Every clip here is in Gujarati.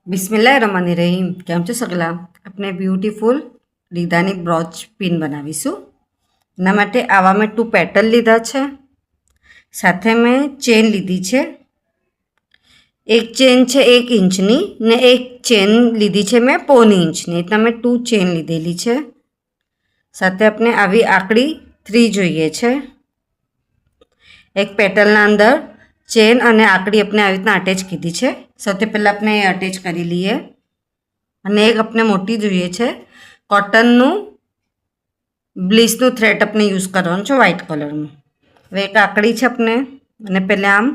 બિસ્મિલ્લાહિર્રહમાનિર્રહીમ। કેમ છો સગલા? આપણે બ્યુટીફુલ રીદાની બ્રોચ પિન બનાવીશું। એના માટે આવા મેં 2 પેટલ લીધા છે, સાથે મેં ચેન લીધી છે। એક ચેન છે 1 ઇંચની ને એક ચેન લીધી છે મેં 1.25 ઇંચની, એટલે મેં 2 ચેન લીધેલી છે। સાથે આપણે આવી આકડી 3 જોઈએ છે। એક પેટલના અંદર ચેન અને આકડી આપણે આવી રીતના અટેચ કીધી છે। સૌથી પહેલાં આપણે એ અટેચ કરી લઈએ અને એક આપણે મોટી જોઈએ છે કોટનનું બ્લીસનું થ્રેડ આપણે યુઝ કરવાનું છે વ્હાઇટ કલરનું। હવે એક આકડી છે આપણે અને પહેલાં આમ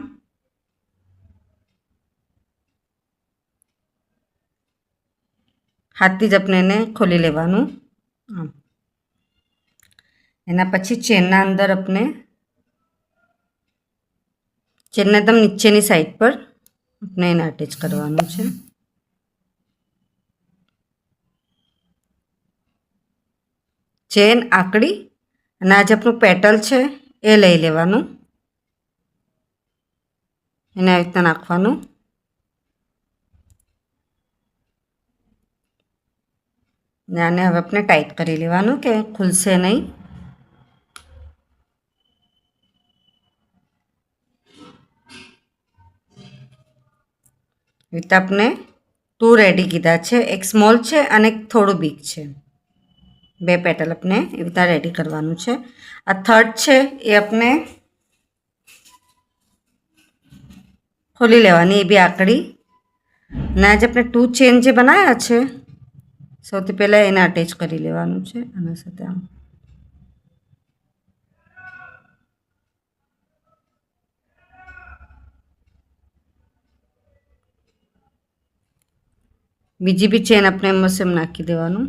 હાથથી જ આપણે એને ખોલી લેવાનું આમ। એના પછી ચેનના અંદર આપણે ચેનના એકદમ નીચેની સાઈડ પર આપણે એને અટેચ કરવાનું છે। ચેન આકડી અને આ જે આપણું પેટલ છે એ લઈ લેવાનું, એને આવી રીતના નાખવાનું ને આને હવે આપણે ટાઈટ કરી લેવાનું કે ખુલશે નહીં। રીતે આપણે 2 રેડી કીધા છે, એક સ્મોલ છે અને એક થોડું બિગ છે। 2 પેટલ આપણે એવી રીતના રેડી કરવાનું છે। આ થર્ડ છે એ આપણે ખોલી લેવાની એ બી આકડી અને આજે આપણે 2 ચેન જે બનાવ્યા છે સૌથી પહેલાં એને અટેચ કરી લેવાનું છે આના સાથે આમ। બીજી બી ચેન આપણે એમ નાખી દેવાનું।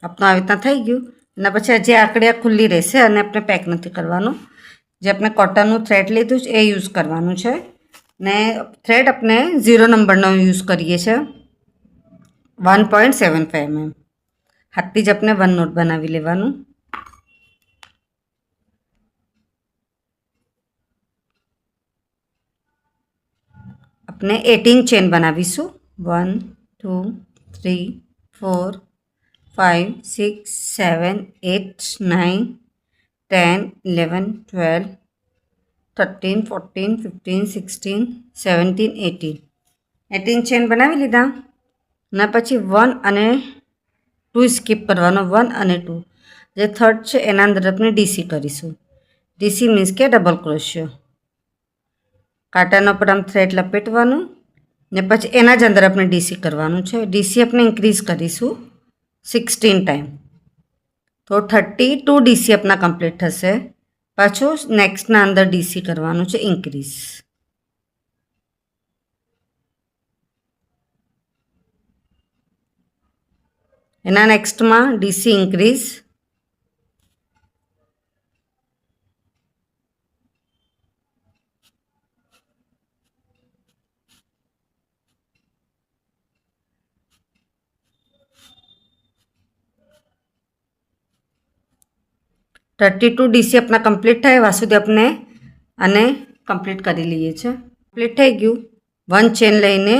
આપણું આવી રીતના થઈ ગયું। એના પછી જે આકડી ખુલ્લી રહેશે અને આપણે પેક નથી કરવાનું। જે આપણે કોટનનું થ્રેડ લીધું છે એ યુઝ કરવાનું છે ને થ્રેડ આપણે 0 નંબરનો યુઝ કરીએ છીએ 1.75 mm। હાથથી જ આપણે 1 નોટ બનાવી લેવાનું। આપણે 18 ચેન બનાવીશું 1 2 3 4 5 6 7 8 9 10 11 12 13 14 15 16 17 18 ચેન બનાવી લીધા। અને પછી 1 અને 2 સ્કીપ કરવાનો, 1 અને 2। જે થર્ડ છે એના અંદર આપણે ડીસી કરીશું। ડીસી મીન્સ કે ડબલ ક્રોશિયો। કાંટાના પર આમ થ્રેડ લપેટવાનું ને પછી એના જ અંદર આપણે ડીસી કરવાનું છે। ડીસી આપણે ઇન્ક્રીઝ કરીશું 16 ટાઈમ, તો 32 ડીસી આપણા કમ્પ્લીટ થશે। પાછું નેક્સ્ટના અંદર ડીસી કરવાનું છે ઇન્ક્રીઝ। એના નેક્સ્ટમાં ડીસી ઇન્ક્રીઝ, ડીસી આપણા કમ્પ્લીટ થાય ત્યાં સુધી આપણે આને કમ્પ્લીટ કરી લઈએ છીએ। કમ્પ્લીટ થઈ ગયું। 1 ચેન લઈને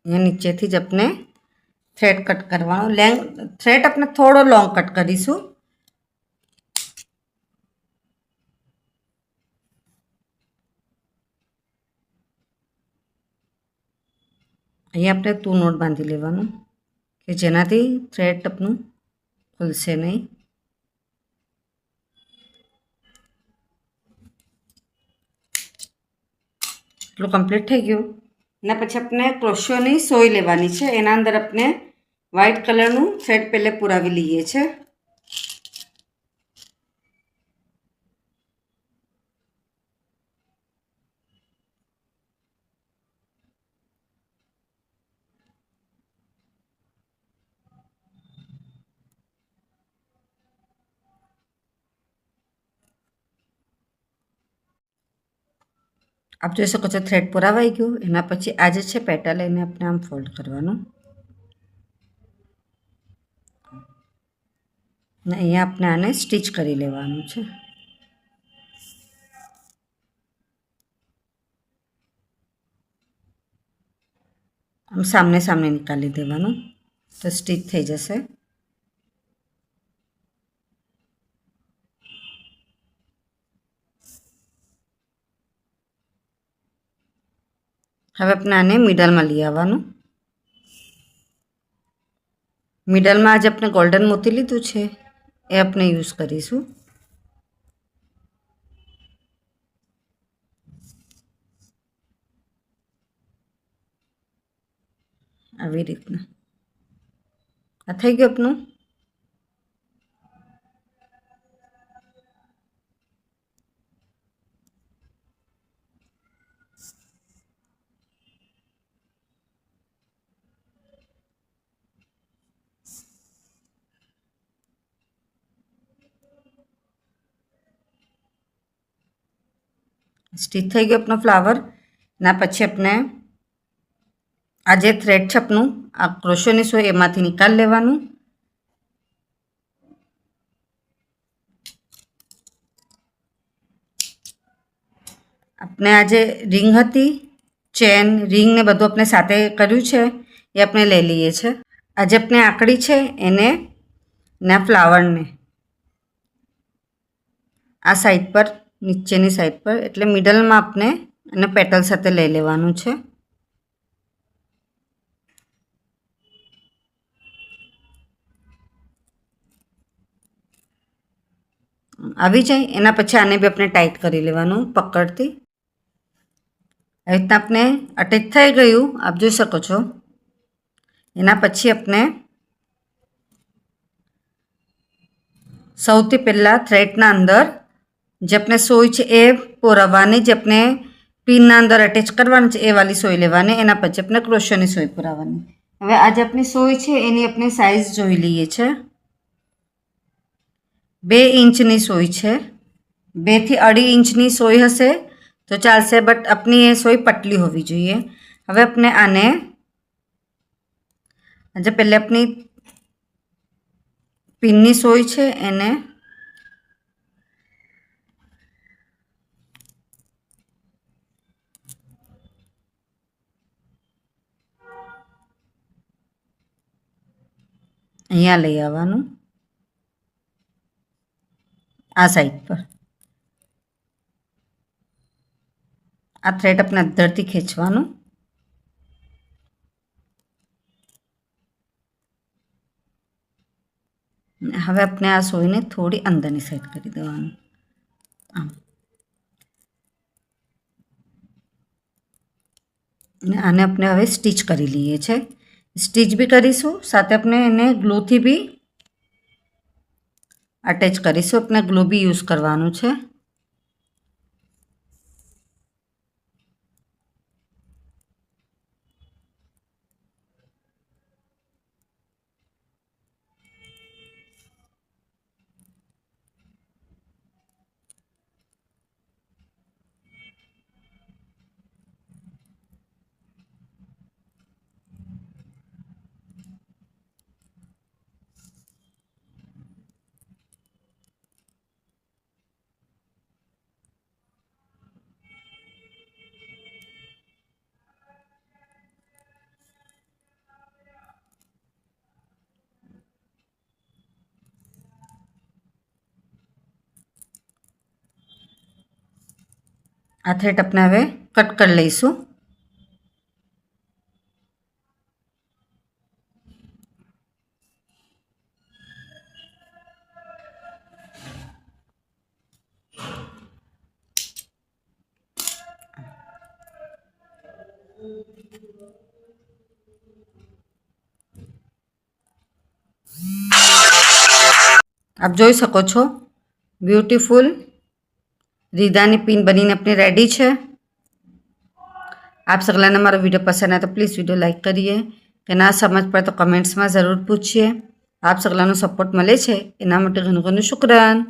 અહીંયા નીચેથી જ આપણે થ્રેડ કટ કરવાનો। થ્રેડ આપણે થોડો લોંગ કટ કરીશું। અહીંયા આપણે 2 નોટ બાંધી લેવાનું કે જેનાથી થ્રેડ આપણું ખુલશે નહીં। એટલું કમ્પ્લીટ થઈ ગયું। એના પછી આપણે ક્રોશિયોની સોય લેવાની છે, એના અંદર આપણે વ્હાઇટ કલરનું થ્રેડ પહેલે પુરાવી લઈએ છીએ। આપ જોઈ શકો છો થ્રેડ પુરાવાઈ ગયું। એના પછી આ જે છે પેટલ એને આપણે આમ ફોલ્ડ કરવાનું। ને અહીંયા આપણે આને સ્ટિચ કરી લેવાનું છે। આમ સામને સામને નિકાલી દેવાનું તો સ્ટિચ થઈ જશે। હવે આપણે આને મિડલમાં લઈ આવવાનું। મિડલમાં આજે આપણે ગોલ્ડન મોતી લીધું છે એ આપણે યુઝ કરીશું। આવી રીતના આ થઈ ગયું આપનું। સ્ટિચ થઈ ગયો આપનો ફ્લાવર। ના પછી આપણે આ જે થ્રેડ છે આપનું આ ક્રોશોની સોય એમાંથી નિકાલ લેવાનું। આપણે આ જે રિંગ હતી ચેન રિંગ ને બધું આપણે સાથે કર્યું છે એ આપણે લઈ લઈએ છીએ। આજે આપણે આંકડી છે એને ના ફ્લાવરને આ સાઈડ પર નીચેની સાઈડ પર એટલે મિડલમાં આપણે એને પેટલ સાથે લઈ લેવાનું છે। આવી જાય એના પછી આને બી આપણે ટાઈટ કરી લેવાનું પકડથી। આવી રીતના આપણે અટેચ થઈ ગયું આપ જોઈ શકો છો। એના પછી આપણે સૌથી પહેલાં થ્રેડના અંદર જે આપણે સોય છે એ પુરાવવાની જે આપણે પિનના અંદર અટેચ કરવાની છે એ વાલી સોય લેવાની। એના પછી આપણે ક્રોશોની સોય પુરાવવાની। હવે આ જે આપણી સોય છે એની આપણે સાઇઝ જોઈ લઈએ છીએ। 2 ઇંચની સોય છે। 2 થી 2.5 ઇંચની સોય હશે તો ચાલશે બટ આપની એ સોય પતલી હોવી જોઈએ। હવે આપણે આને આજે પહેલે આપની પિનની સોય છે એને અહીંયા લઈ આવવાનું આ સાઈડ પર। આ થ્રેડ આપણે અંદરથી ખેંચવાનું। હવે આપણે આ સોયને થોડી અંદરની સાઈડ કરી દેવાનું આમ। આને આપણે હવે સ્ટિચ કરી લઈએ છીએ। સ્ટિચ બી કરીશું સાથે આપણે એને ગ્લુથી બી અટેચ કરીશું। આપણે ગ્લુ બી યુઝ કરવાનું છે। આ થ્રેડ આપણે હવે કટ કરી લઈશું। आप જોઈ શકો છો બ્યુટીફુલ રીદાની પિન બનીને अपनी रेडी है। आप सगलाने मारो वीडियो पसंद आए तो प्लीज़ वीडियो लाइक करिए कि ना समझ पड़े तो कमेंट्स में जरूर पूछिए। आप सगलानो सपोर्ट मळे छे एना माटे घणो घणो शुक्रान।